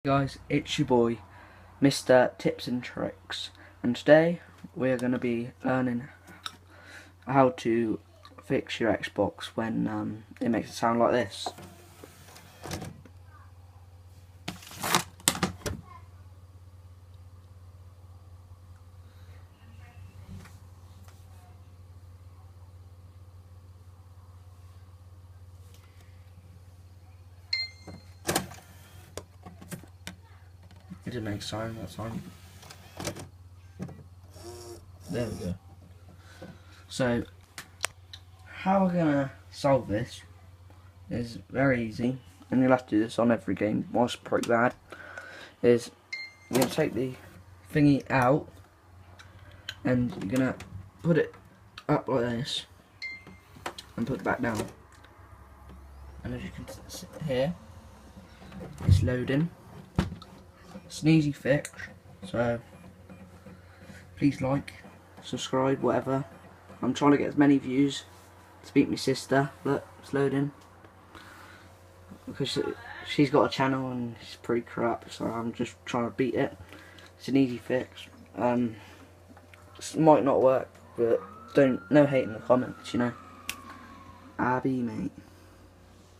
Guys, it's your boy Mr. Tips and Tricks, and today we're going to be learning how to fix your Xbox when it makes it sound like this. It didn't make sound that time. There we go. So, how we're gonna solve this is very easy, and you'll have to do this on every game. What's pretty bad is you're gonna take the thingy out, and you're gonna put it up like this, and put it back down. And as you can see here, it's loading. It's an easy fix, so please like, subscribe, whatever. I'm trying to get as many views to beat my sister. Look, it's loading. Because she's got a channel and it's pretty crap, so I'm just trying to beat it. It's an easy fix. It might not work, but no hate in the comments, you know. Abby, mate.